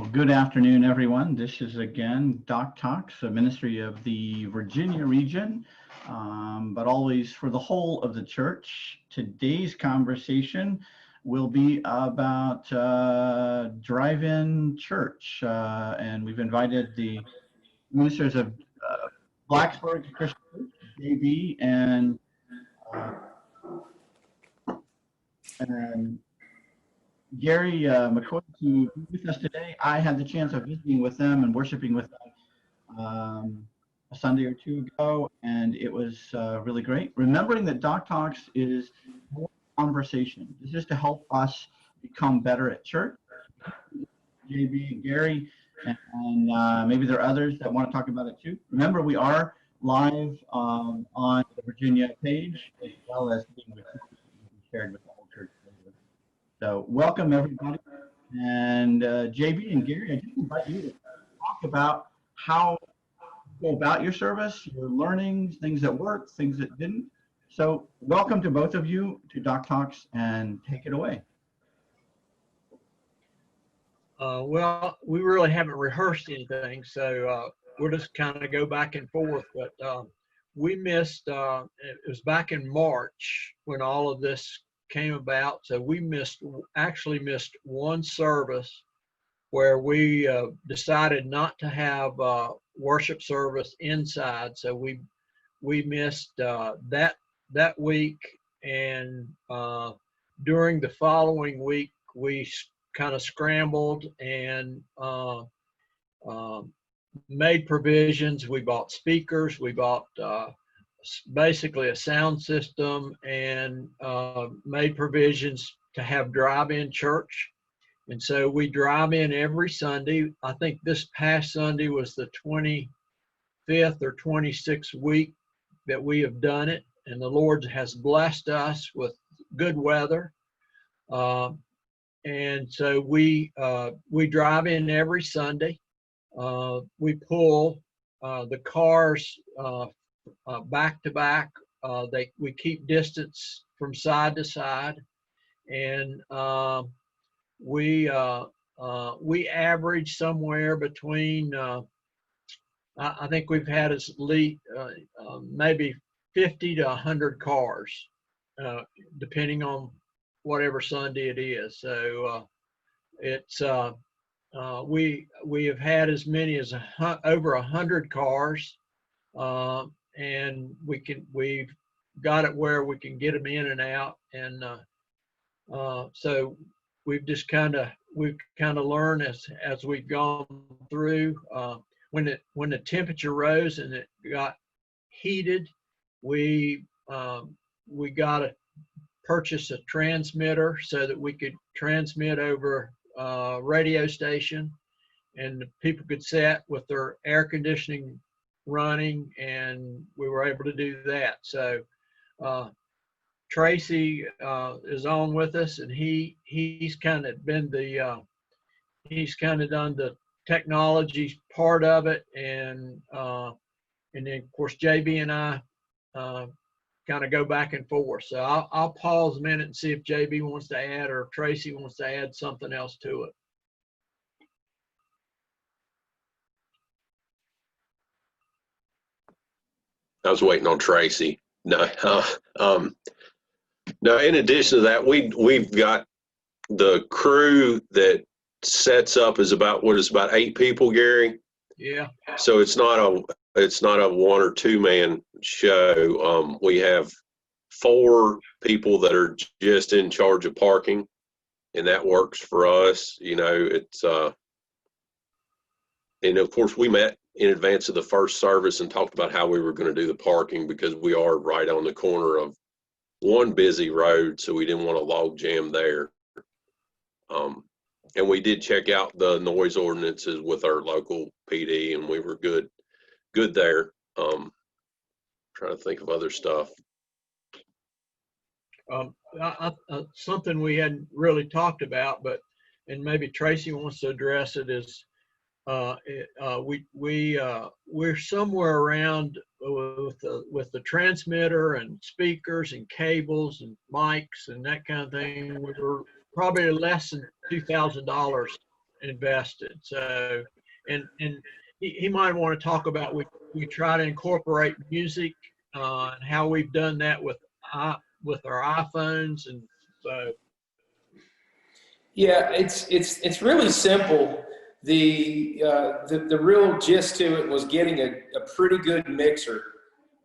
Well, good afternoon, everyone. This is again DOCTALKs, a ministry of the Virginia region, but always for the whole of the church. Today's conversation will be about drive-in church, and we've invited the ministers of Blacksburg Christian Church, JB, and Gary McCoy to be with us today. I had the chance of visiting with them and worshiping with them a Sunday or two ago, and it was really great. Remembering that DOCTALKs is more conversation. This is to help us become better at church. JB and Gary, and maybe there are others that want to talk about it too. Remember, we are live on the Virginia page, as well as being recorded and shared with the whole church. So welcome everybody, and JB and Gary, I just invite you to talk about how you go about your service, your learnings, things that worked, things that didn't. So welcome to both of you to DOCTALKs, and take it away. Well, we really haven't rehearsed anything, so we'll just kind of go back and forth. But we missed, it was back in March when all of this came about, so we actually missed one service where we decided not to have worship service inside, so we missed that week, and during the following week we kind of scrambled and made provisions. We bought speakers, we bought basically a sound system, and made provisions to have drive-in church. And so we drive in every Sunday. I think this past Sunday was the 25th or 26th week that we have done it, and the Lord has blessed us with good weather. And so we drive in every Sunday. We pull the cars back to back. We keep distance from side to side, and we average somewhere between I think we've had at least maybe 50 to 100 cars, depending on whatever Sunday it is. So it's we have had as many as over 100 cars. And we've got it where we can get them in and out, and so we've just kind of learned as we've gone through. When the temperature rose and it got heated, we got to purchase a transmitter so that we could transmit over radio station, and the people could sit with their air conditioning running, and we were able to do that. So Tracy is on with us, and he's kind of been he's kind of done the technology part of it, and then of course JB and I kind of go back and forth. So I'll pause a minute and see if JB wants to add, or if Tracy wants to add something else to it. I was waiting on Tracy. No, no. In addition to that, we've got the crew that sets up is about 8 people, Gary. Yeah. So it's not a 1 or 2 man show. We have 4 people that are just in charge of parking, and that works for us. You know, it's and of course we met in advance of the first service and talked about how we were going to do the parking, because we are right on the corner of one busy road, so we didn't want to log jam there. And we did check out the noise ordinances with our local PD, and we were good there. Trying to think of other stuff. Something we hadn't really talked about, and maybe Tracy wants to address it, is we're somewhere around with the transmitter and speakers and cables and mics and that kind of thing. We were probably less than $2,000 invested. So, and he might want to talk about, we try to incorporate music, and how we've done that with our iPhones. And so, Yeah, it's really simple. The real gist to it was getting a pretty good mixer.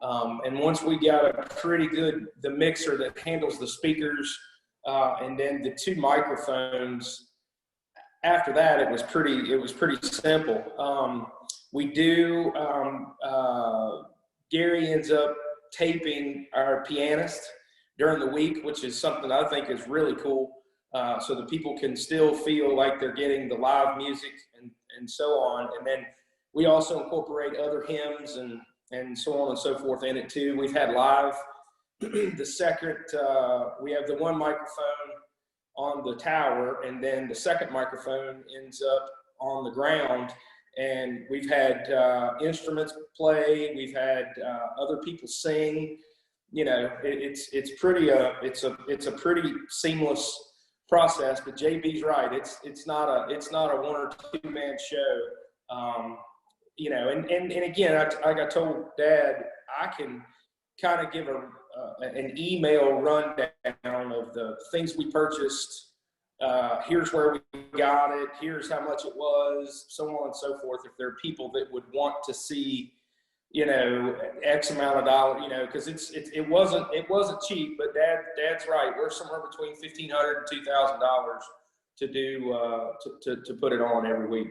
And once we got the mixer that handles the speakers, and then the two microphones, after that, it was pretty simple. Gary ends up taping our pianist during the week, which is something I think is really cool. So that people can still feel like they're getting the live music and so on. And then we also incorporate other hymns and so on and so forth in it too. We've had live. The second, we have the one microphone on the tower, and then the second microphone ends up on the ground. And we've had instruments play. We've had other people sing. You know, it's a pretty seamless process. But JB's right. It's not a one or two man show. You know, and again, I told Dad, I can kind of give an email rundown of the things we purchased. Here's where we got it. Here's how much it was, so on and so forth. If there are people that would want to see, you know, X amount of dollars, you know, because it wasn't cheap. But Dad's right. We're somewhere between $1,500 and $2,000 to do to put it on every week.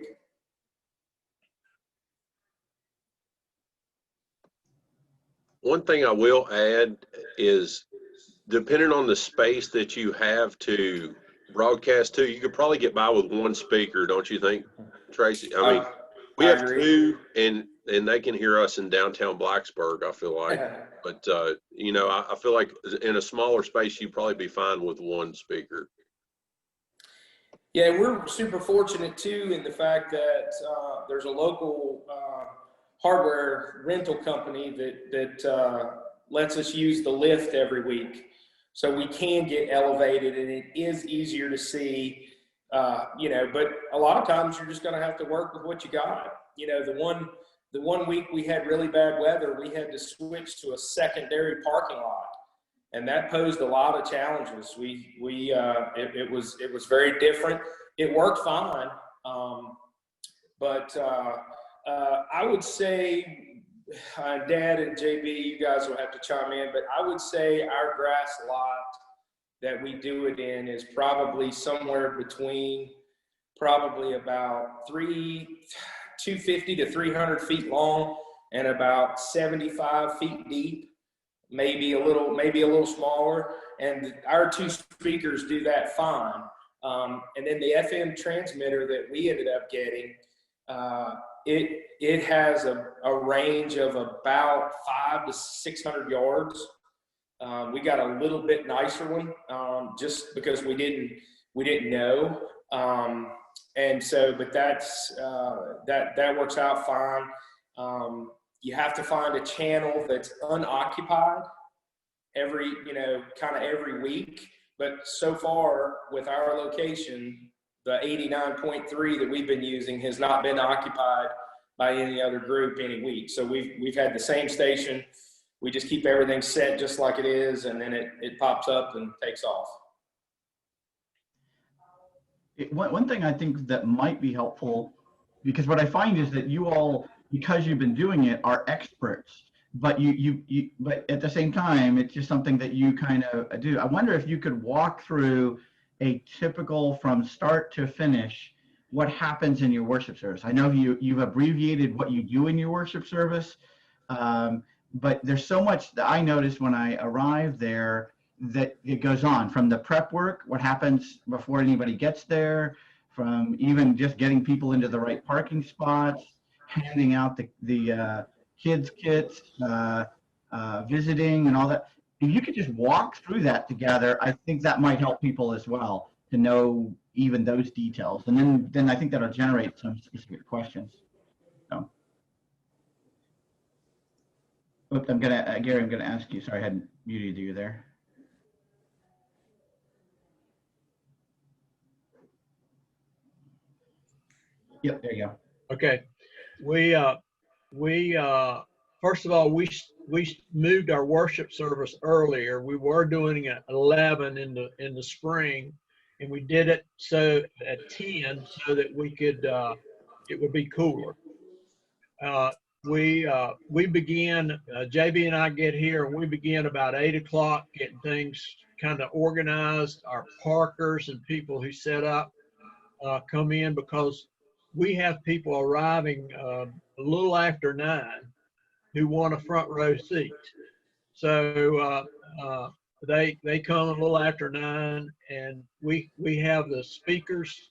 One thing I will add is, depending on the space that you have to broadcast to, you could probably get by with one speaker, don't you think, Tracy? I mean, we have two, and they can hear us in downtown Blacksburg, I feel like. But, you know, I feel like in a smaller space, you'd probably be fine with one speaker. Yeah, we're super fortunate, too, in the fact that there's a local hardware rental company that lets us use the lift every week. So we can get elevated, and it is easier to see, you know, but a lot of times you're just going to have to work with what you got. You know, the one week we had really bad weather, we had to switch to a secondary parking lot, and that posed a lot of challenges. It was very different. It worked fine, but I would say, Dad and JB, you guys will have to chime in, but I would say our grass lot that we do it in is probably somewhere between about 250 to 300 feet long and about 75 feet deep, maybe a little smaller. And our two speakers do that fine. And then the FM transmitter that we ended up getting, it has a range of about 500 to 600 yards. We got a little bit nicer one, just because we didn't know. And so, but that works out fine. You have to find a channel that's unoccupied every week. But so far with our location, the 89.3 that we've been using has not been occupied by any other group any week. So we've had the same station. We just keep everything set just like it is, and then it pops up and takes off. One thing I think that might be helpful, because what I find is that you all, because you've been doing it, are experts, but but at the same time, it's just something that you kind of do. I wonder if you could walk through a typical, from start to finish, what happens in your worship service. I know you've abbreviated what you do in your worship service, but there's so much that I noticed when I arrived there that it goes on, from the prep work, what happens before anybody gets there, from even just getting people into the right parking spots, handing out the kids kits, visiting and all that. If you could just walk through that together, I think that might help people as well to know even those details. And then I think that'll generate some specific questions. So, oops, Gary, I'm gonna ask you, sorry, I hadn't muted you there. Yep, there you go. Okay. We first of all, we moved our worship service earlier. We were doing it at 11 in the spring, and we did it so at 10 so that we could it would be cooler. We began, JB and I get here, and we begin about 8 o'clock getting things kind of organized. Our parkers and people who set up come in, because we have people arriving a little after 9 who want a front row seat. So they come a little after 9, and we have the speakers.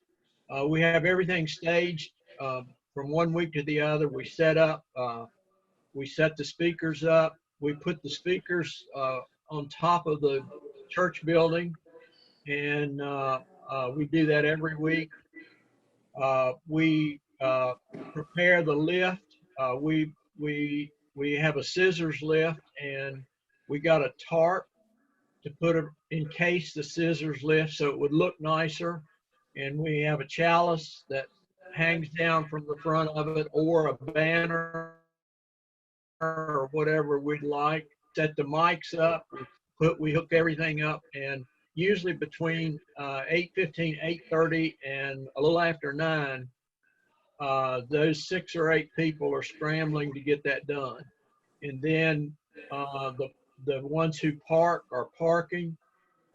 We have everything staged from one week to the other. We set up. We set the speakers up. We put the speakers on top of the church building, and we do that every week. We prepare the lift. We have a scissors lift, and we got a tarp to put it in case the scissors lift, so it would look nicer. And we have a chalice that hangs down from the front of it, or a banner or whatever we'd like. Set the mics up. We hook everything up, and usually between 8:15, 8:30, and a little after 9, those 6 or 8 people are scrambling to get that done. And then the ones who park are parking,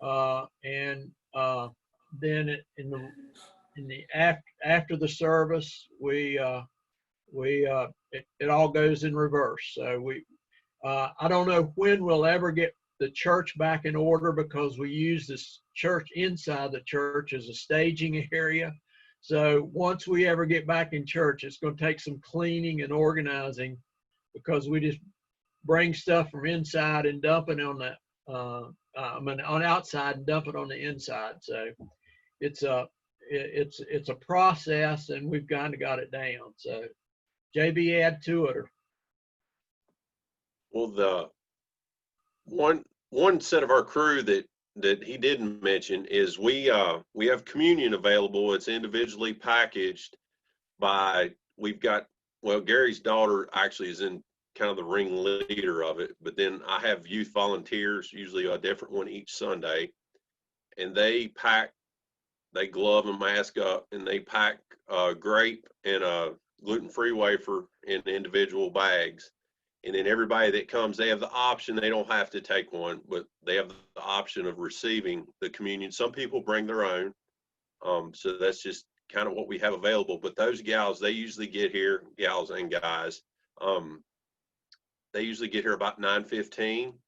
and then after the service, it all goes in reverse. So I don't know when we'll ever get the church back in order, because we use this church inside the church as a staging area. So once we ever get back in church, it's going to take some cleaning and organizing, because we just bring stuff from inside and dump it on the on outside and dump it on the inside. So it's a process, and we've kind of got it down. So JB, add to it. Well, the one set of our crew that he didn't mention is we have communion available. It's individually packaged we've got, well, Gary's daughter actually is in kind of the ringleader of it, but then I have youth volunteers, usually a different one each Sunday, and they glove and mask up, and they pack grape and a gluten-free wafer in individual bags. And then everybody that comes, they have the option, they don't have to take one, but they have the option of receiving the communion. Some people bring their own. So that's just kind of what we have available. But those gals, they usually get here, gals and guys, they usually get here about 9:15.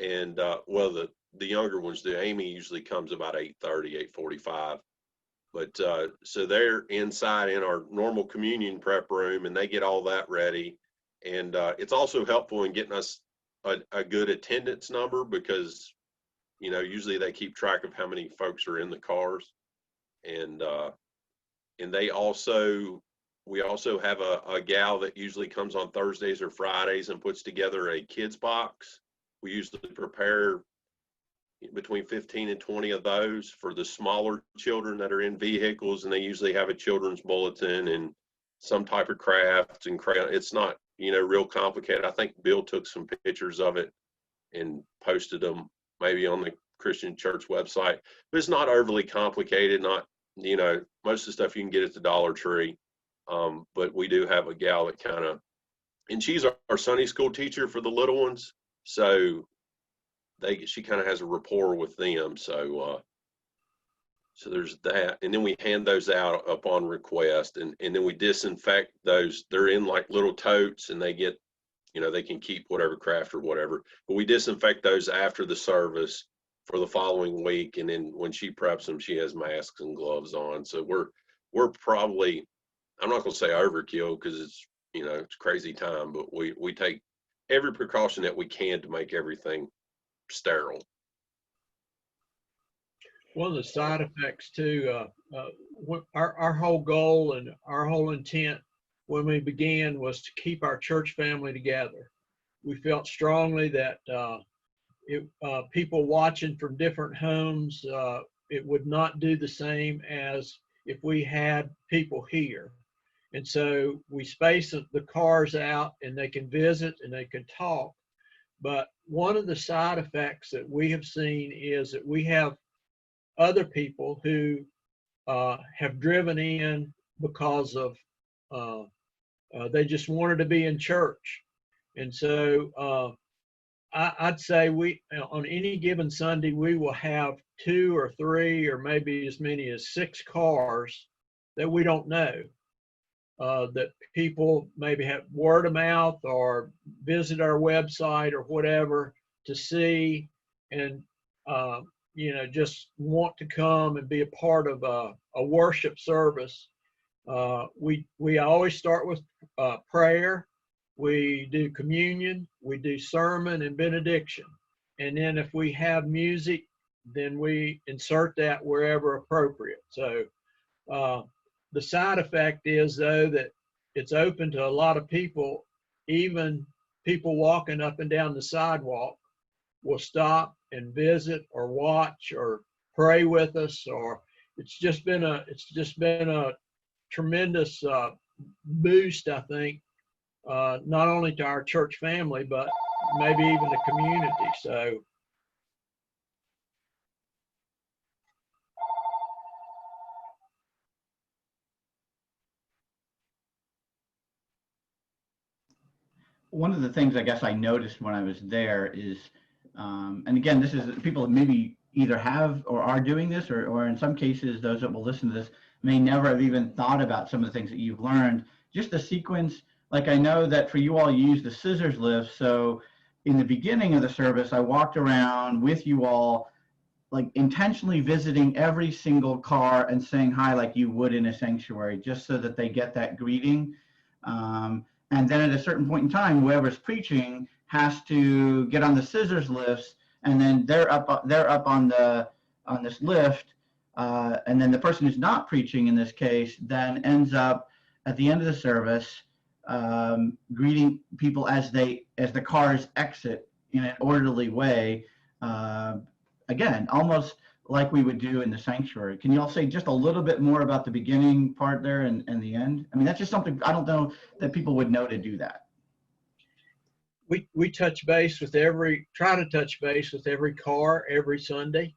And well, the younger ones do. Amy usually comes about 8:30, 8:45. But so they're inside in our normal communion prep room, and they get all that ready. And it's also helpful in getting us a good attendance number, because, you know, usually they keep track of how many folks are in the cars. And we also have a gal that usually comes on Thursdays or Fridays and puts together a kids box. We usually prepare between 15 and 20 of those for the smaller children that are in vehicles, and they usually have a children's bulletin and some type of crafts and crayon. It's not, you know, real complicated. I think Bill took some pictures of it and posted them maybe on the Christian Church website, but it's not overly complicated. Not, you know, most of the stuff you can get at the Dollar Tree. But we do have a gal that kind of, and she's our Sunday school teacher for the little ones. So she kind of has a rapport with them. So there's that. And then we hand those out upon request, and then we disinfect those. They're in like little totes, and they get, you know, they can keep whatever craft or whatever, but we disinfect those after the service for the following week. And then when she preps them, she has masks and gloves on. So we're probably, I'm not going to say overkill, because it's, you know, it's crazy time, but we take every precaution that we can to make everything sterile. One of the side effects too, our whole goal and our whole intent when we began was to keep our church family together. We felt strongly that people watching from different homes, it would not do the same as if we had people here. And so we space the cars out and they can visit and they can talk. But one of the side effects that we have seen is that we have other people who have driven in because of they just wanted to be in church. And so I'd say we, on any given Sunday, we will have 2 or 3 or maybe as many as 6 cars that we don't know, that people maybe have word of mouth or visit our website or whatever to see, and just want to come and be a part of a worship service. We always start with prayer. We do communion, we do sermon and benediction. And then if we have music, then we insert that wherever appropriate. So the side effect is, though, that it's open to a lot of people. Even people walking up and down the sidewalk will stop and visit or watch or pray with us. Or it's just been a tremendous boost, I think, not only to our church family, but maybe even the community. So one of the things I guess I noticed when I was there is, and again, this is people maybe either have or are doing this, or in some cases, those that will listen to this may never have even thought about some of the things that you've learned. Just the sequence, like I know that for you all, you use the scissors lift. So in the beginning of the service, I walked around with you all, like intentionally visiting every single car and saying hi like you would in a sanctuary, just so that they get that greeting. And then at a certain point in time, whoever's preaching has to get on the scissors lifts, and then they're up on this lift, and then the person who's not preaching in this case then ends up at the end of the service greeting people as the cars exit in an orderly way. Again, almost like we would do in the sanctuary. Can you all say just a little bit more about the beginning part there and the end? I mean, that's just something I don't know that people would know to do that. We try to touch base with every car every Sunday,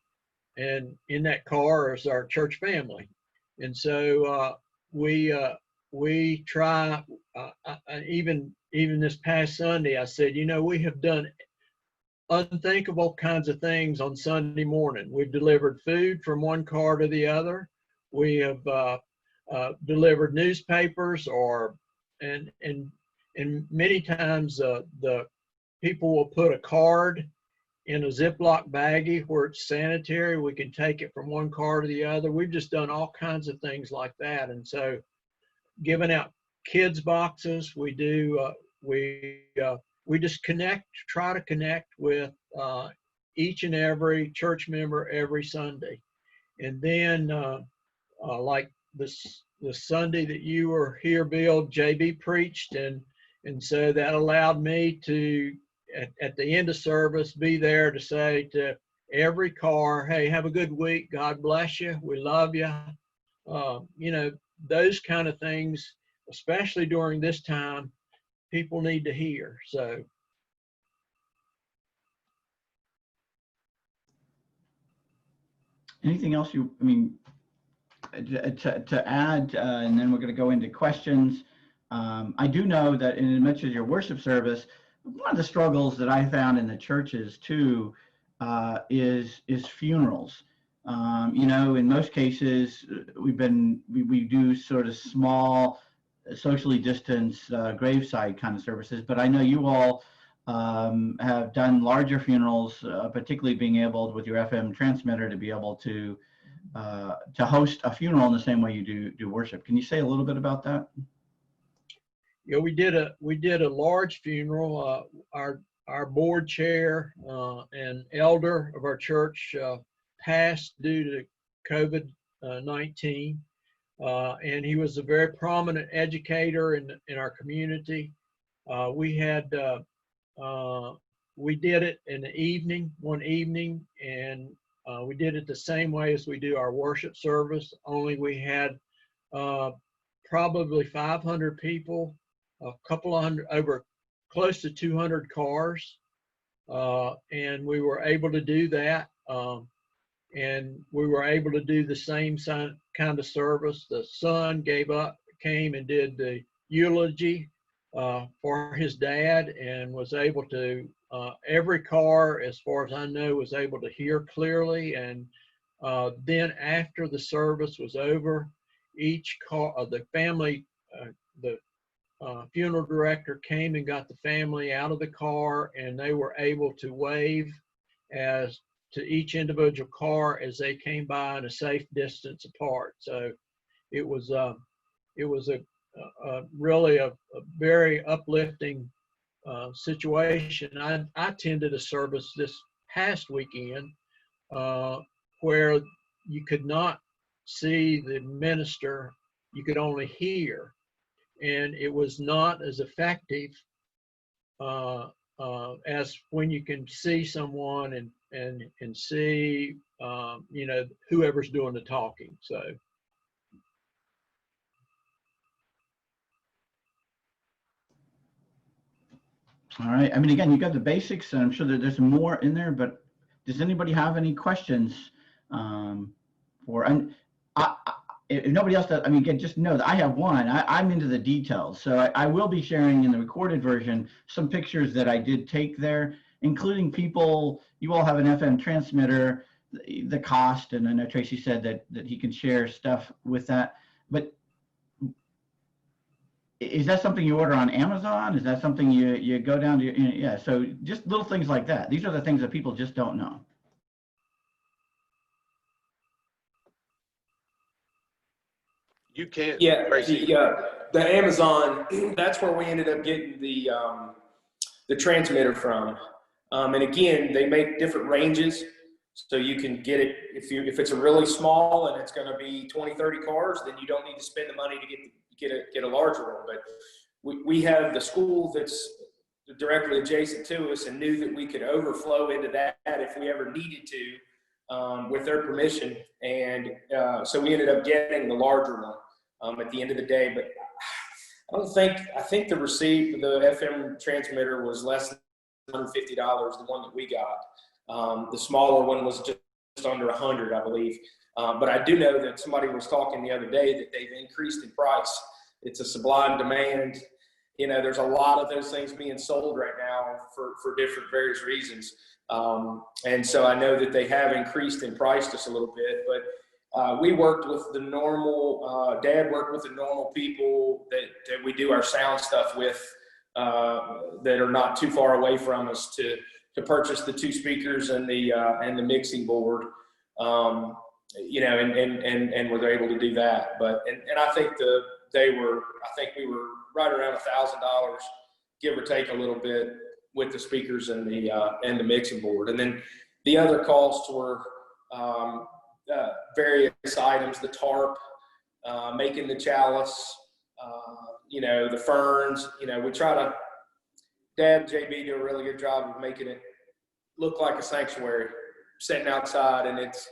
and in that car is our church family. And so we try, even this past Sunday, I said, we have done unthinkable kinds of things on Sunday morning. We've delivered food from one car to the other. We have delivered newspapers, and many times the people will put a card in a Ziploc baggie where it's sanitary. We can take it from one car to the other. We've just done all kinds of things like that. And so giving out kids boxes, we do, we just try to connect with each and every church member every Sunday. And then like the Sunday that you were here, Bill, JB preached, and so that allowed me to, at the end of service, be there to say to every car, hey, have a good week. God bless you. We love you. Those kind of things, especially during this time, people need to hear. So anything else to add, and then we're going to go into questions. I do know that in as much as your worship service, one of the struggles that I found in the churches too is funerals. In most cases, we do sort of small, socially distanced graveside kind of services, but I know you all have done larger funerals, particularly being able, with your FM transmitter, to be able to host a funeral in the same way you do worship. Can you say a little bit about that? Yeah, we did a large funeral. Our board chair and elder of our church passed due to COVID-19, and he was a very prominent educator in our community. We did it in the evening, one evening, and We did it the same way as we do our worship service, only we had probably 500 people, a couple of hundred, over close to 200 cars. And we were able to do that. And we were able to do the same kind of service. The son came and did the eulogy for his dad, and was able to, every car, as far as I know, was able to hear clearly. And then after the service was over, each car, the family, the funeral director came and got the family out of the car, and they were able to wave as to each individual car as they came by in a safe distance apart. So it was really a very uplifting situation. I attended a service this past weekend where you could not see the minister, you could only hear, and it was not as effective as when you can see someone and see whoever's doing the talking. So All right. I mean, again, you got the basics, and I'm sure that there's more in there, but does anybody have any questions if nobody else does, I mean, again, just know that I have one. I'm into the details. So I will be sharing in the recorded version some pictures that I did take there, including people, you all have an FM transmitter, the cost, and I know Tracy said that he can share stuff with that. But is that something you order on Amazon? Is that something you go down to? Yeah, so just little things like that. These are the things that people just don't know. You can't. Yeah, Tracy. the Amazon, that's where we ended up getting the transmitter from. And again, they make different ranges, so you can get it if it's a really small and it's going to be 20, 30 cars, then you don't need to spend the money to get a larger one. But we have the school that's directly adjacent to us, and knew that we could overflow into that if we ever needed to, with their permission. And so we ended up getting the larger one at the end of the day. But I think the FM transmitter was less than $150, the one that we got. The smaller one was just under 100, I believe. But I do know that somebody was talking the other day that they've increased in price. It's a supply and demand. There's a lot of those things being sold right now for different various reasons. And so I know that they have increased in price just a little bit, but we worked with the normal, Dad worked with the normal people that we do our sound stuff with, that are not too far away from us to purchase the 2 speakers and the mixing board, and was able to do that. But, and I think we were right around $1,000, give or take a little bit, with the speakers and the mixing board. And then the other costs were various items, the tarp, making the chalice, the ferns. We try to, Dad and JB do a really good job of making it look like a sanctuary, sitting outside, and it's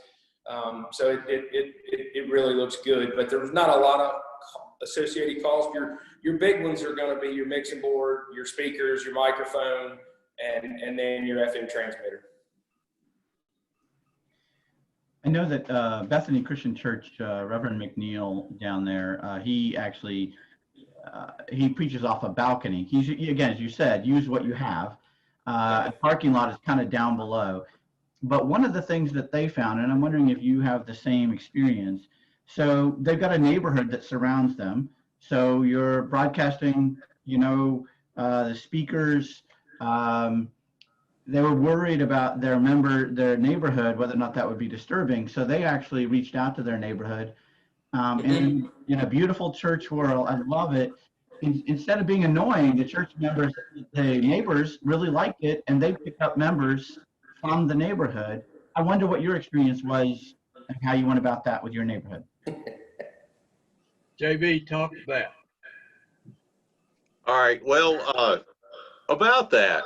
so it really looks good. But there was not a lot of associated costs. Your big ones are going to be your mixing board, your speakers, your microphone, and then your FM transmitter. I know that Bethany Christian Church, Reverend McNeil down there, he actually he preaches off a balcony. He's, again, as you said, use what you have. A parking lot is kind of down below. But one of the things that they found, and I'm wondering if you have the same experience, so they've got a neighborhood that surrounds them. So you're broadcasting, the speakers. They were worried about their neighborhood, whether or not that would be disturbing. So they actually reached out to their neighborhood. And in a beautiful church world, I love it. Instead of being annoying, the neighbors really liked it, and they picked up members from the neighborhood. I wonder what your experience was and how you went about that with your neighborhood. JB, talk to that. All right. Well, about that.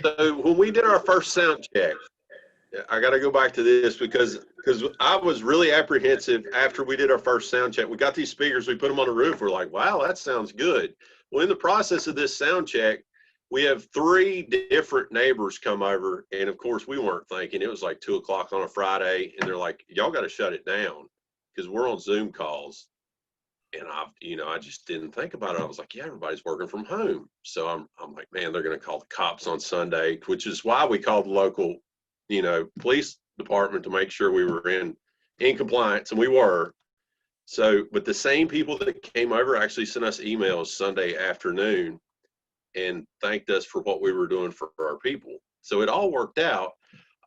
So when we did our first sound check, I got to go back to this because I was really apprehensive after we did our first sound check. We got these speakers, we put them on the roof. We're like, wow, that sounds good. Well, in the process of this sound check, we have 3 different neighbors come over. And of course, we weren't thinking. It was like 2 o'clock on a Friday. And they're like, y'all got to shut it down because we're on Zoom calls. And I just didn't think about it. I was like, yeah, everybody's working from home. So I'm like, man, they're going to call the cops on Sunday, which is why we called the local, police department to make sure we were in compliance, and we were. So, but the same people that came over actually sent us emails Sunday afternoon and thanked us for what we were doing for our people. So it all worked out.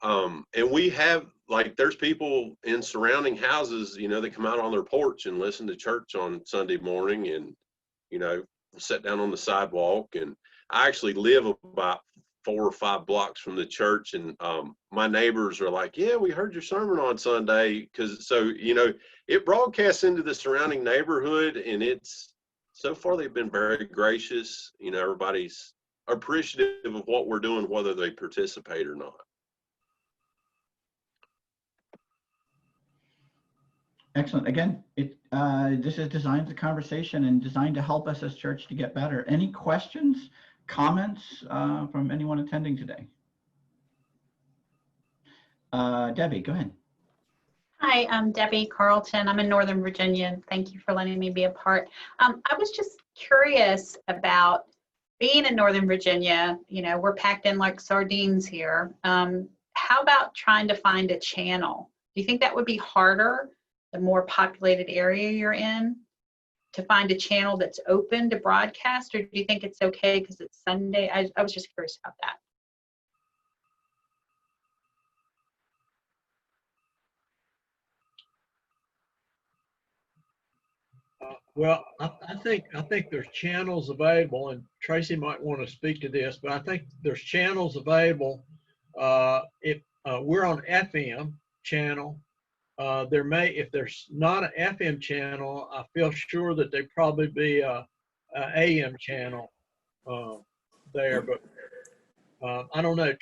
And we have, like, there's people in surrounding houses, that come out on their porch and listen to church on Sunday morning and, sit down on the sidewalk. And I actually live about 4 or 5 blocks from the church. And my neighbors are like, yeah, we heard your sermon on Sunday. It broadcasts into the surrounding neighborhood, and so far they've been very gracious. Everybody's appreciative of what we're doing, whether they participate or not. Excellent. Again, this is designed as a conversation and designed to help us as church to get better. Any questions, comments from anyone attending today? Debbie, go ahead. Hi, I'm Debbie Carlton. I'm in Northern Virginia. Thank you for letting me be a part. I was just curious about being in Northern Virginia. We're packed in like sardines here. How about trying to find a channel? Do you think that would be harder the more populated area you're in, to find a channel that's open to broadcast, or do you think it's okay because it's Sunday? I was just curious about that. Well, I think there's channels available, and Tracy might want to speak to this, but I think there's channels available. If we're on FM channel, if there's not an FM channel, I feel sure that there probably be a AM channel there, but I don't know.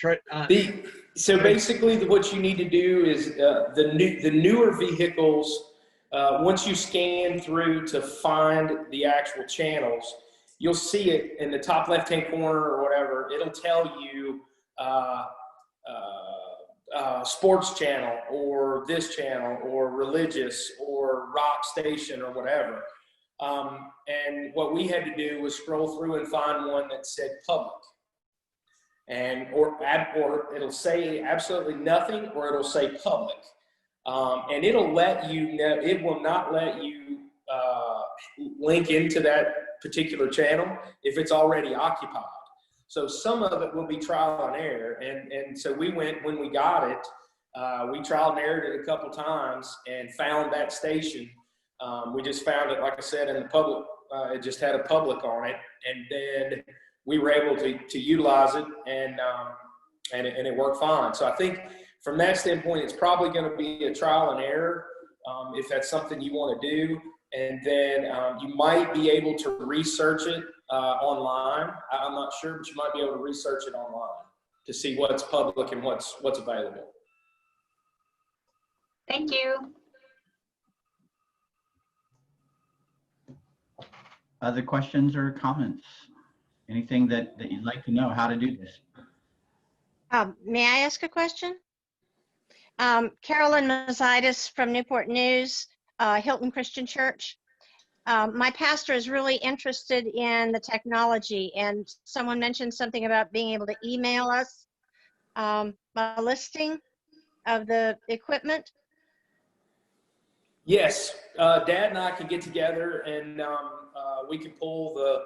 So basically, what you need to do is the newer vehicles. Once you scan through to find the actual channels, you'll see it in the top left-hand corner or whatever. It'll tell you sports channel or this channel or religious or rock station or whatever. And what we had to do was scroll through and find one that said public. Or it'll say absolutely nothing, or it'll say public. And it'll let you know, it will not let you link into that particular channel if it's already occupied. So some of it will be trial and error. And so we went, when we got it, we trial and errored it a couple times and found that station. We just found it, like I said, in the public, it just had a public on it. And then we were able to utilize it, and it worked fine. So I think from that standpoint, it's probably going to be a trial and error if that's something you want to do. And then you might be able to research it online. I'm not sure, but you might be able to research it online to see what's public and what's available. Thank you. Other questions or comments? Anything that you'd like to know how to do this? May I ask a question? Carolyn Mazaitis from Newport News, Hilton Christian Church. My pastor is really interested in the technology, and someone mentioned something about being able to email us a listing of the equipment. Yes, Dad and I can get together, and we can pull the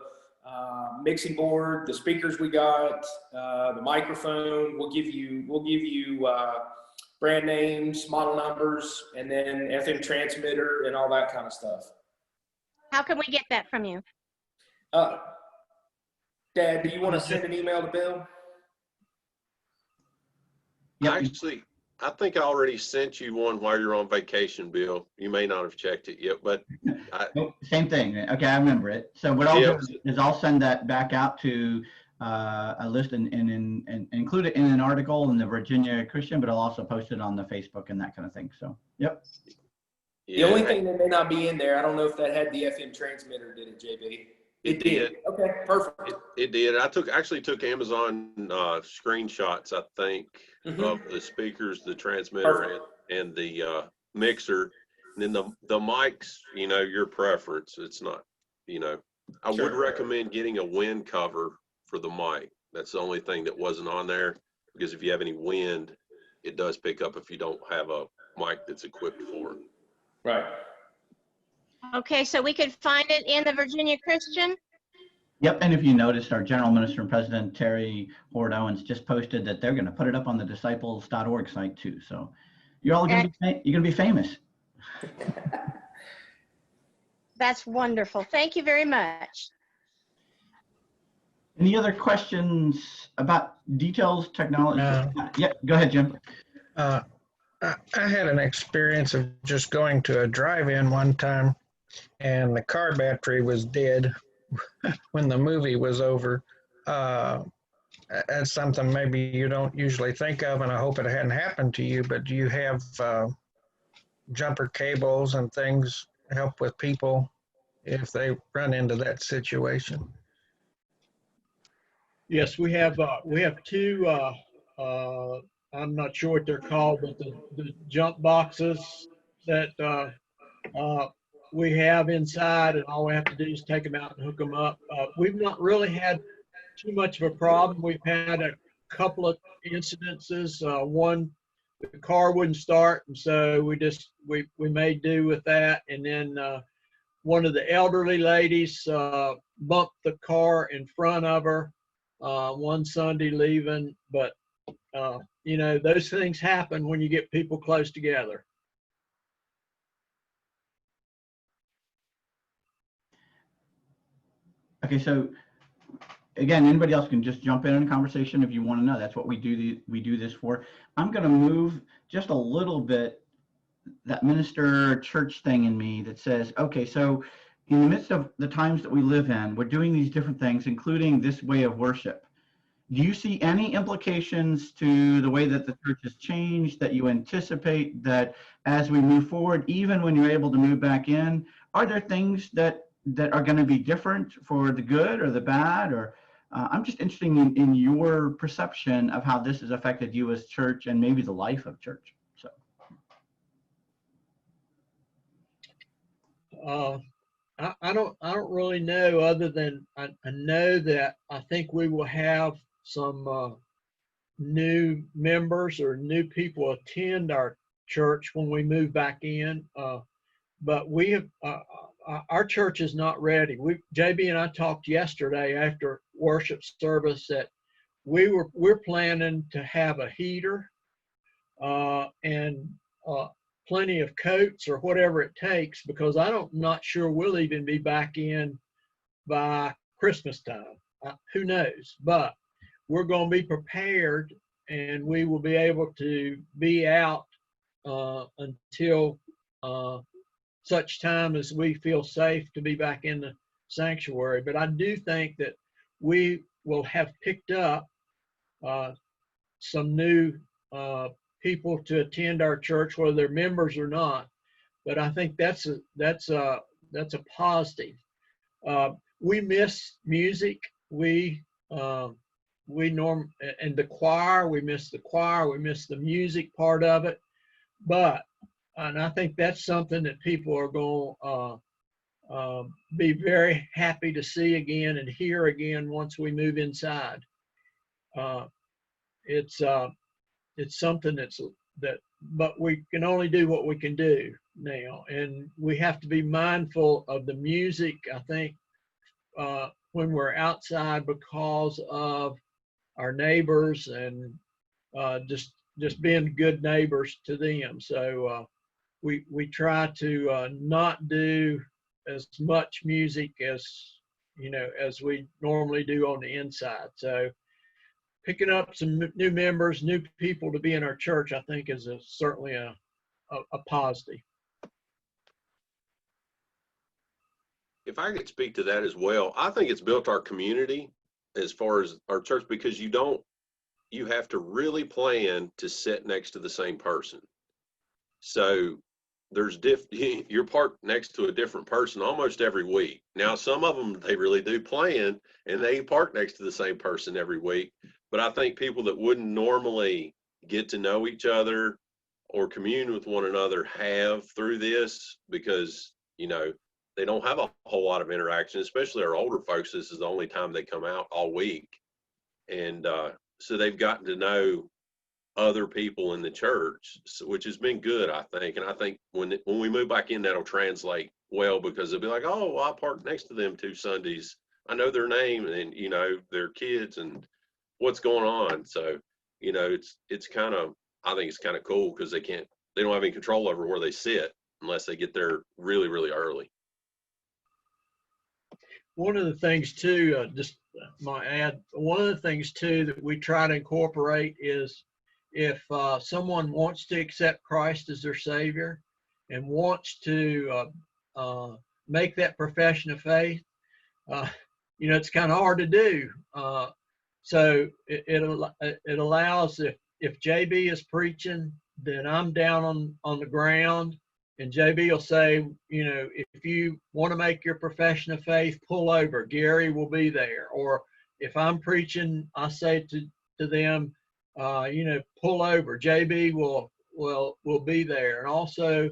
mixing board, the speakers we got, the microphone. We'll give you brand names, model numbers, and then FM transmitter and all that kind of stuff. How can we get that from you? Dad, do you want to send an email to Bill? Yeah. Actually, I think I already sent you one while you're on vacation, Bill. You may not have checked it yet, but Same thing. Okay, I remember it. So what I'll do is I'll send that back out to a list and include it in an article in the Virginia Christian, but I'll also post it on the Facebook and that kind of thing. So, yep. The only thing that may not be in there, I don't know if that had the FM transmitter, did it, JB? It did. Okay, perfect. It did. I actually took Amazon screenshots, I think, of the speakers, the transmitter, and the mixer. And then the mics, you know, your preference. It's not, you know, I would recommend getting a wind cover for the mic. That's the only thing that wasn't on there, because if you have any wind, it does pick up if you don't have a mic that's equipped for it. Right. Okay, so we could find it in the Virginia Christian? Yep, and if you noticed, our General Minister and President Terry Hord Owens just posted that they're going to put it up on the disciples.org site too. So you're all going to be famous. That's wonderful. Thank you very much. Any other questions about details, technology? Yeah, go ahead, Jim. I had an experience of just going to a drive-in one time, and the car battery was dead when the movie was over. That's something maybe you don't usually think of, and I hope it hadn't happened to you, but do you have jumper cables and things help with people if they run into that situation? Yes, we have two, I'm not sure what they're called, but the jump boxes that we have inside, and all we have to do is take them out and hook them up. We've not really had too much of a problem. We've had a couple of incidences. One, the car wouldn't start, and so we made do with that. And then one of the elderly ladies bumped the car in front of her one Sunday leaving, but you know, those things happen when you get people close together. Okay, so again, anybody else can just jump in a conversation if you want to know. That's what we do this for. I'm going to move just a little bit that minister church thing in me that says, okay, so in the midst of the times that we live in, we're doing these different things, including this way of worship. Do you see any implications to the way that the church has changed, that you anticipate that as we move forward, even when you're able to move back in, are there things that are going to be different for the good or the bad? Or I'm just interested in your perception of how this has affected you as church and maybe the life of church. So I don't really know, other than I know that I think we will have some new members or new people attend our church when we move back in. But we have our church is not ready. JB and I talked yesterday after worship service that we're planning to have a heater and plenty of coats or whatever it takes, because not sure we'll even be back in by Christmas time. Who knows? But we're going to be prepared, and we will be able to be out until such time as we feel safe to be back in the sanctuary. But I do think that we will have picked up some new people to attend our church, whether they're members or not. But I think that's a positive. We miss music. And the choir, we miss the choir, we miss the music part of it. And I think that's something that people are going to be very happy to see again and hear again once we move inside. It's something but we can only do what we can do now, and we have to be mindful of the music, I think, when we're outside, because of our neighbors and just being good neighbors to them. So we try to not do as much music as we normally do on the inside. So picking up some new members, new people to be in our church, I think is certainly a positive. If I could speak to that as well, I think it's built our community. as far as our church, because you have to really plan to sit next to the same person. So you're parked next to a different person almost every week. Now, some of them, they really do plan and they park next to the same person every week. But I think people that wouldn't normally get to know each other or commune with one another have through this, because, they don't have a whole lot of interaction, especially our older folks. This is the only time they come out all week. And so they've gotten to know other people in the church, which has been good, I think. And I think when we move back in, that'll translate well, because they'll be like, oh, well, I parked next to them 2 Sundays. I know their name and, their kids and what's going on. So, it's kind of, I think it's kind of cool, because they don't have any control over where they sit unless they get there really, really early. One of the things too, just my add, one of the things too that we try to incorporate is, if someone wants to accept Christ as their Savior and wants to make that profession of faith, it's kind of hard to do. So it allows, if JB is preaching, then I'm down on the ground, and JB will say, if you want to make your profession of faith, pull over. Gary will be there. Or if I'm preaching, I say to them, pull over. JB will be there. And also,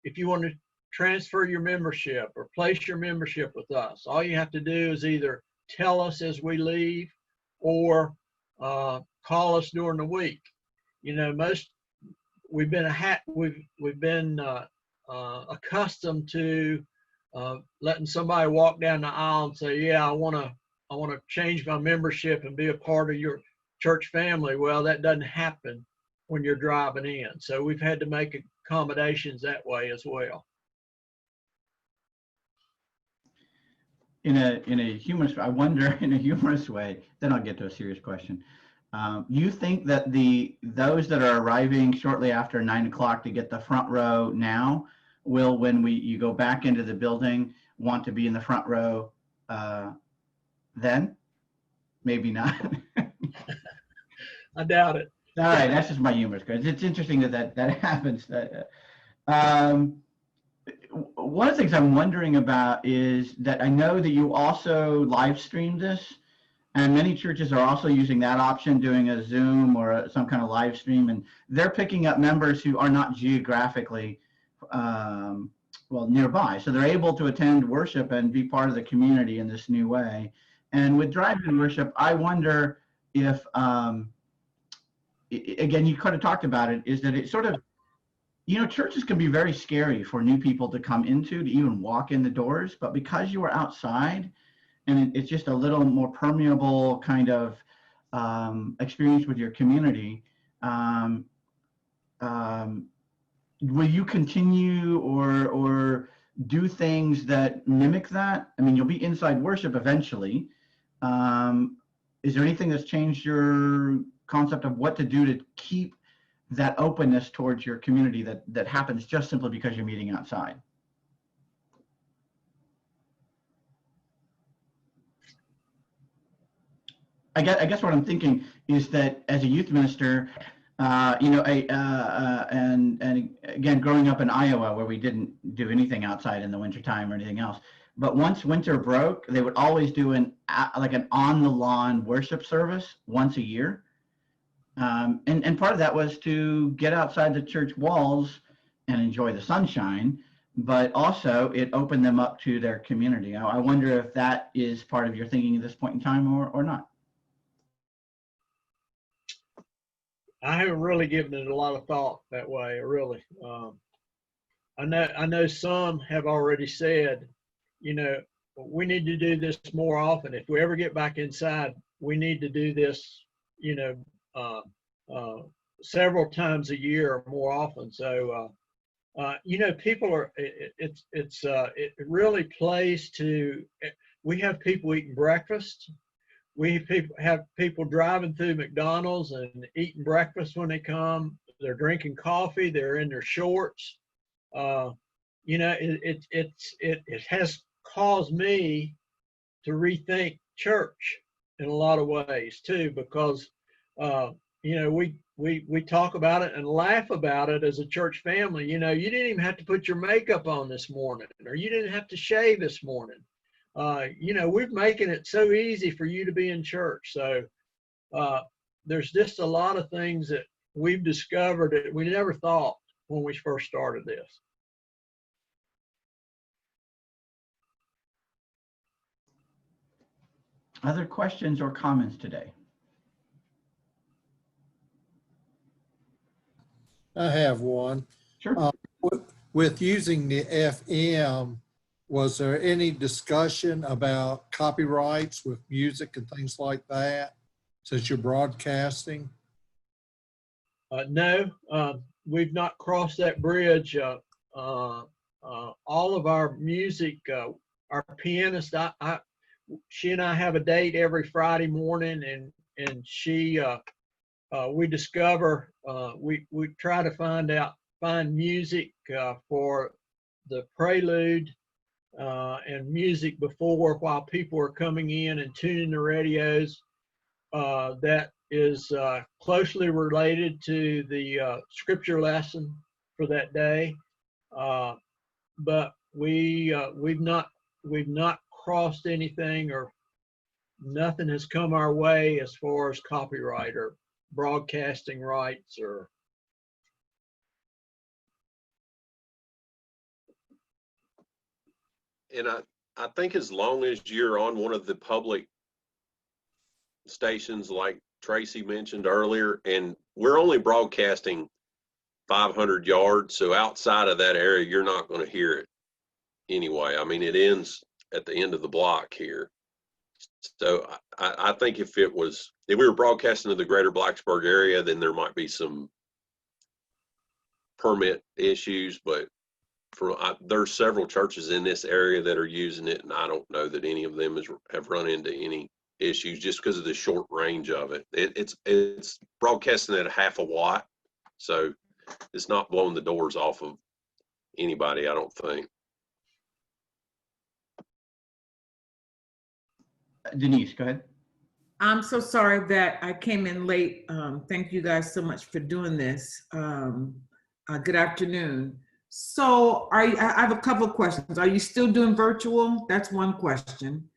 if you want to transfer your membership or place your membership with us, all you have to do is either tell us as we leave or call us during the week. We've been accustomed to letting somebody walk down the aisle and say, yeah, I want to change my membership and be a part of your church family. Well, that doesn't happen when you're driving in. So we've had to make accommodations that way as well. In a humorous, I wonder, in a humorous way, then I'll get to a serious question. You think that those that are arriving shortly after 9 o'clock to get the front row now will, when you go back into the building, want to be in the front row then? Maybe not. I doubt it. All right, that's just my humor, because it's interesting that happens. One of the things I'm wondering about is that I know that you also live stream this, and many churches are also using that option, doing a Zoom or some kind of live stream, and they're picking up members who are not geographically nearby. So they're able to attend worship and be part of the community in this new way. And with drive-in worship, I wonder if, again, you kind of talked about it, is that it sort of, churches can be very scary for new people to come into, to even walk in the doors, but because you are outside and it's just a little more permeable kind of experience with your community, will you continue or do things that mimic that? I mean, you'll be inside worship eventually. Is there anything that's changed your concept of what to do to keep that openness towards your community that happens just simply because you're meeting outside? I guess what I'm thinking is that as a youth minister, and again, growing up in Iowa, where we didn't do anything outside in the wintertime or anything else, but once winter broke, they would always do an on the lawn worship service once a year. And part of that was to get outside the church walls and enjoy the sunshine, but also it opened them up to their community. I wonder if that is part of your thinking at this point in time or not. I haven't really given it a lot of thought that way, really. I know some have already said, we need to do this more often. If we ever get back inside, we need to do this, several times a year or more often. So, people are, it really plays to, we have people eating breakfast. We have people driving through McDonald's and eating breakfast when they come. They're drinking coffee. They're in their shorts. It has caused me to rethink church in a lot of ways too, because you know, we talk about it and laugh about it as a church family. You know, you didn't even have to put your makeup on this morning, or you didn't have to shave this morning. You know, we're making it so easy for you to be in church. So there's just a lot of things that we've discovered that we never thought when we first started this. Other questions or comments today? I have one. Sure. With using the FM, was there any discussion about copyrights with music and things like that, since you're broadcasting? No, we've not crossed that bridge. All of our music, our pianist, she and I have a date every Friday morning, and she, we discover, we try to find music for the prelude and music before, while people are coming in and tuning the radios, that is closely related to the scripture lesson for that day. But we've not crossed anything, or nothing has come our way as far as copyright or broadcasting rights or. And I think as long as you're on one of the public stations like Tracy mentioned earlier, and we're only broadcasting 500 yards, so outside of that area, you're not going to hear it anyway. I mean, it ends at the end of the block here. So I think if we were broadcasting to the greater Blacksburg area, then there might be some permit issues, but there's several churches in this area that are using it, and I don't know that any of them have run into any issues just because of the short range of it. It's broadcasting at 0.5 watt, so it's not blowing the doors off of anybody, I don't think. Denise, go ahead. I'm so sorry that I came in late. Thank you guys so much for doing this. Good afternoon. So I have a couple of questions. Are you still doing virtual? That's one question.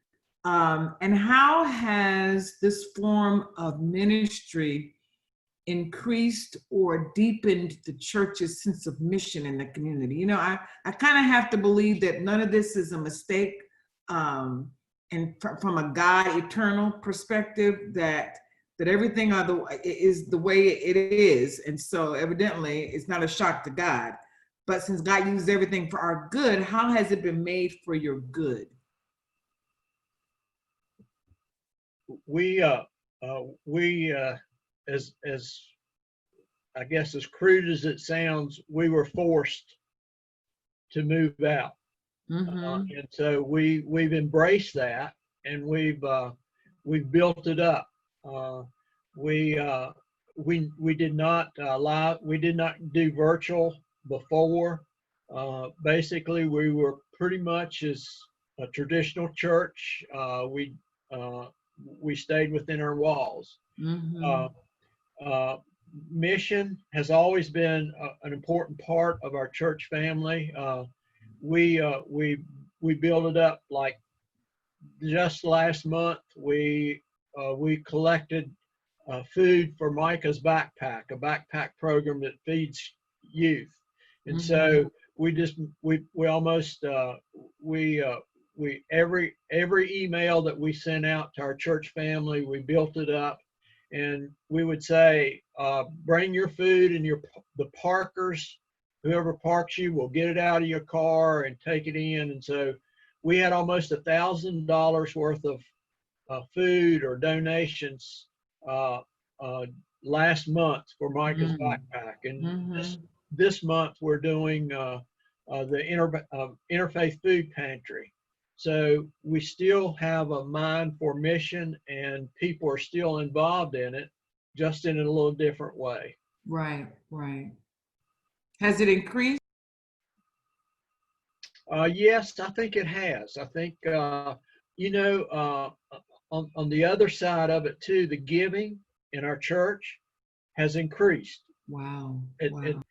And how has this form of ministry increased or deepened the church's sense of mission in the community? You know, I kind of have to believe that none of this is a mistake. And from a God eternal perspective, that everything is the way it is. And so evidently it's not a shock to God. But since God uses everything for our good, how has it been made for your good? We as I guess as crude as it sounds, we were forced to move out. Mm-hmm. And so we've embraced that, and we've built it up. We did not do virtual before. Basically, we were pretty much as a traditional church. We stayed within our walls. Mm-hmm. Mission has always been an important part of our church family. We build it up. Like just last month, we collected food for Micah's backpack, a backpack program that feeds youth. And so every email that we sent out to our church family, we built it up, and we would say, bring your food, and the parkers, whoever parks you, will get it out of your car and take it in. And so we had almost $1,000 worth of food or donations last month for Micah's backpack. And this month we're doing the Interfaith Food Pantry. So we still have a mind for mission, and people are still involved in it, just in a little different way. Right, right. Has it increased? Yes, I think it has. I think, a on the other side of it too, the giving in our church has increased. Wow.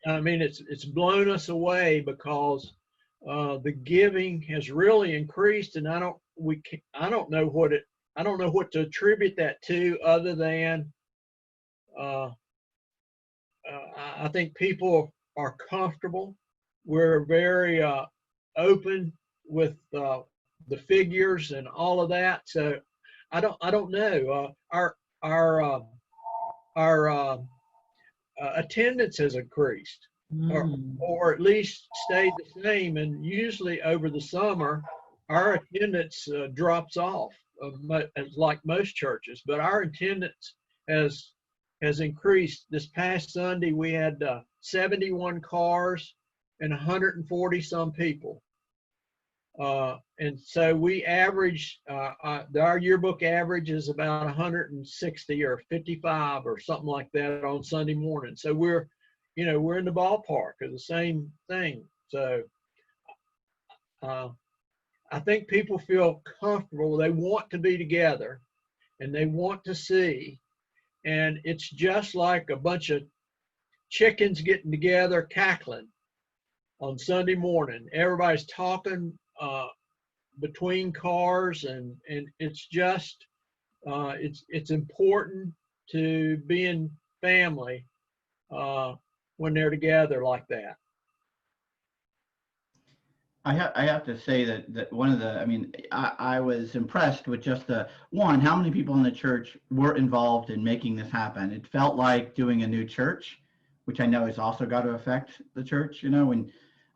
I mean, it's blown us away because the giving has really increased, and I don't know what to attribute that to, other than I think people are comfortable. We're very open with the figures and all of that. So I don't know. Our attendance has increased, or at least stayed the same. And usually over the summer, our attendance drops off, like most churches. But our attendance has increased. This past Sunday, we had 71 cars and 140 some people. And so we average, our yearbook average is about 160 or 55 or something like that on Sunday morning. So we're in the ballpark of the same thing. So I think people feel comfortable. They want to be together and they want to see. And it's just like a bunch of chickens getting together cackling on Sunday morning. Everybody's talking between cars, and it's just it's important to be in family when they're together like that. I have to say that one of the, I mean, I was impressed with just how many people in the church were involved in making this happen. It felt like doing a new church, which I know has also got to affect the church, and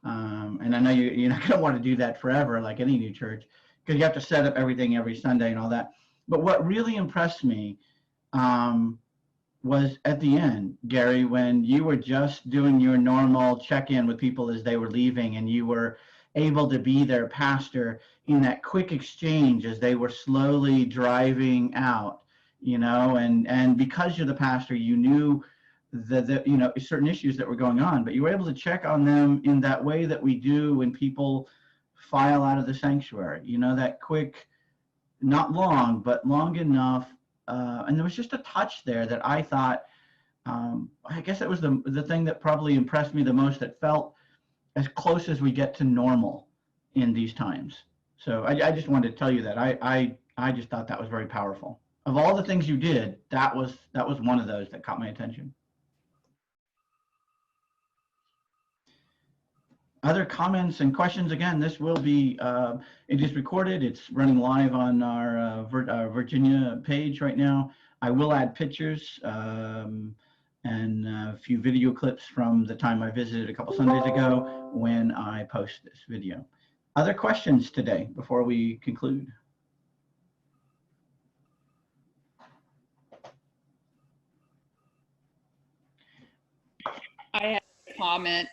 I know you're not going to want to do that forever, like any new church, because you have to set up everything every Sunday and all that. But what really impressed me was at the end, Gary, when you were just doing your normal check-in with people as they were leaving, and you were able to be their pastor in that quick exchange as they were slowly driving out, and because you're the pastor, you knew the certain issues that were going on, but you were able to check on them in that way that we do when people file out of the sanctuary, that quick, not long, but long enough. And there was just a touch there that I thought, I guess it was the thing that probably impressed me the most, that felt as close as we get to normal in these times. So I just wanted to tell you that I just thought that was very powerful. Of all the things you did, that was one of those that caught my attention. Other comments and questions? Again, this will be, it is recorded. It's running live on our Virginia page right now. I will add pictures and a few video clips from the time I visited a couple Sundays ago when I post this video. Other questions today before we conclude? I have a comment,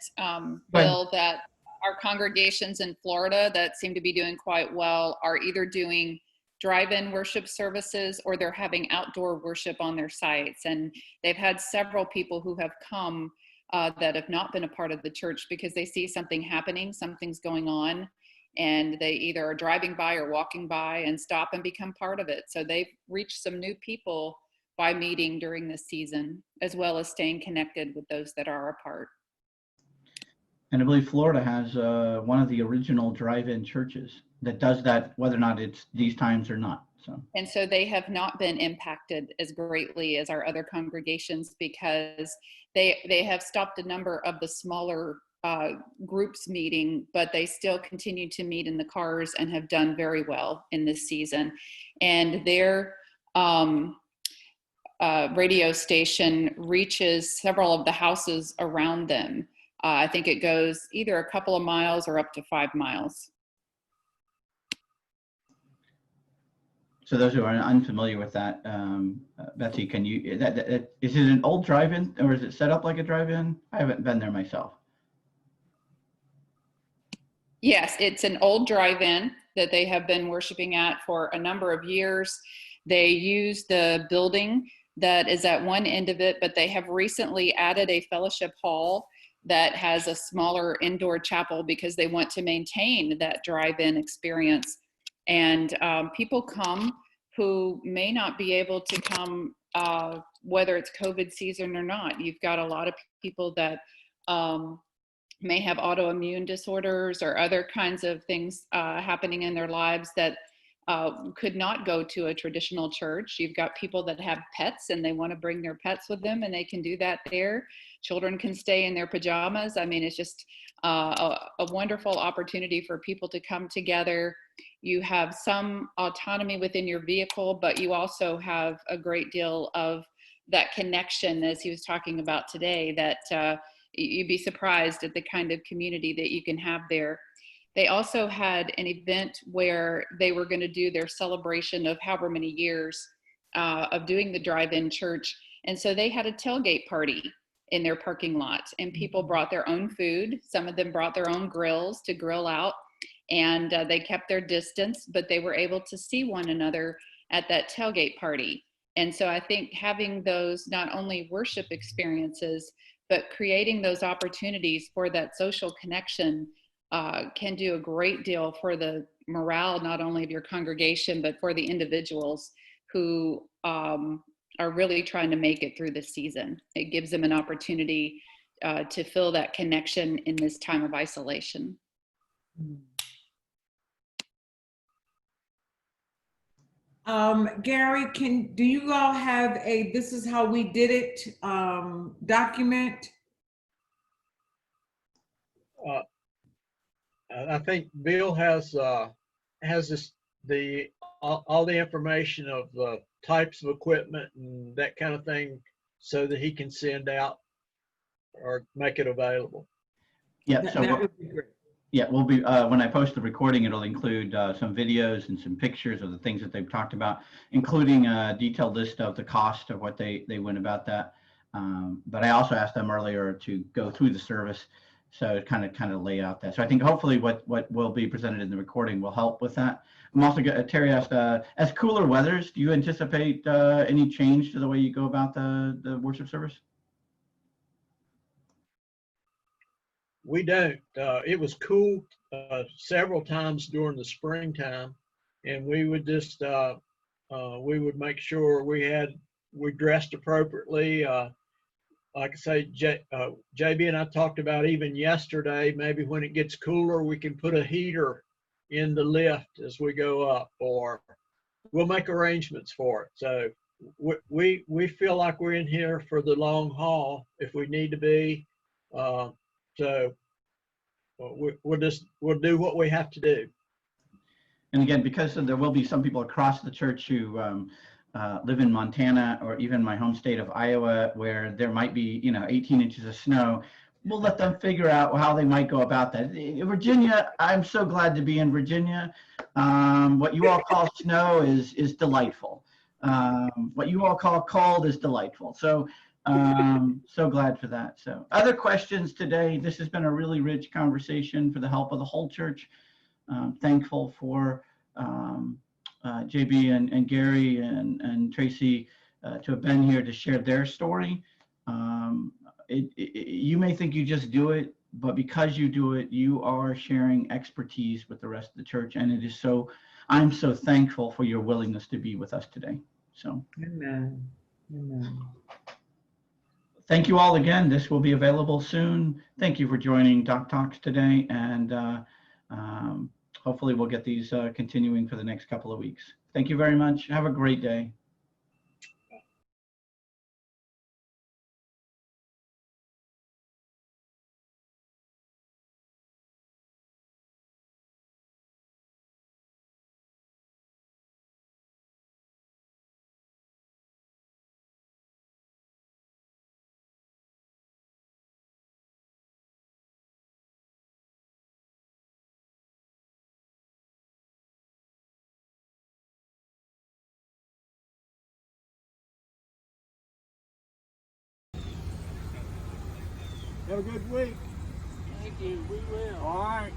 Bill, that our congregations in Florida that seem to be doing quite well are either doing drive-in worship services or they're having outdoor worship on their sites. And they've had several people who have come that have not been a part of the church because they see something happening, something's going on, and they either are driving by or walking by and stop and become part of it. So they've reached some new people by meeting during this season, as well as staying connected with those that are a part. And I believe Florida has one of the original drive-in churches that does that, whether or not it's these times or not. And so they have not been impacted as greatly as our other congregations because they have stopped a number of the smaller groups meeting, but they still continue to meet in the cars and have done very well in this season. And their radio station reaches several of the houses around them. I think it goes either a couple of miles or up to 5 miles. So those who are unfamiliar with that, Betsy, can you, is it an old drive-in or is it set up like a drive-in? I haven't been there myself. Yes, it's an old drive-in that they have been worshiping at for a number of years. They use the building that is at one end of it, but they have recently added a fellowship hall that has a smaller indoor chapel because they want to maintain that drive-in experience. And people come who may not be able to come, whether it's COVID season or not. You've got a lot of people that may have autoimmune disorders or other kinds of things happening in their lives that could not go to a traditional church. You've got people that have pets and they want to bring their pets with them, and they can do that there. Children can stay in their pajamas. I mean, it's just a wonderful opportunity for people to come together. You have some autonomy within your vehicle, but you also have a great deal of that connection, as he was talking about today, that you'd be surprised at the kind of community that you can have there. They also had an event where they were going to do their celebration of however many years of doing the drive-in church. And so they had a tailgate party in their parking lot, and people brought their own food. Some of them brought their own grills to grill out, and they kept their distance, but they were able to see one another at that tailgate party. And so I think having those not only worship experiences, but creating those opportunities for that social connection can do a great deal for the morale, not only of your congregation, but for the individuals who are really trying to make it through the season. It gives them an opportunity to feel that connection in this time of isolation. Gary, do you all have a "this is how we did it" document? I think Bill has this, all the information of the types of equipment and that kind of thing, so that he can send out or make it available. Yeah, That so would be great. yeah, we'll be when I post the recording, it'll include some videos and some pictures of the things that they've talked about, including a detailed list of the cost of what they went about that. But I also asked them earlier to go through the service, so kind of lay out that. So I think hopefully what will be presented in the recording will help with that. I'm also Terry asked, as cooler weathers, do you anticipate any change to the way you go about the worship service? We don't. It was cool several times during the springtime, and we would just we would make sure we dressed appropriately. Like I say, JB and I talked about even yesterday, maybe when it gets cooler, we can put a heater in the lift as we go up, or we'll make arrangements for it. So we feel like we're in here for the long haul if we need to be. So we'll do what we have to do. And again, because there will be some people across the church who live in Montana or even my home state of Iowa, where there might be 18 inches of snow, we'll let them figure out how they might go about that. In Virginia, I'm so glad to be in Virginia. What you all call snow is delightful. What you all call cold is delightful. So so glad for that. So other questions today? This has been a really rich conversation for the help of the whole church. Thankful for JB and Gary and Tracy to have been here to share their story. You may think you just do it, but because you do it, you are sharing expertise with the rest of the church. And I'm so thankful for your willingness to be with us today. So Amen. Amen. Thank you all again. This will be available soon. Thank you for joining DOCTALKs today. And hopefully we'll get these continuing for the next couple of weeks. Thank you very much. Have a great day. Have a good week. Thank you. We will. All right.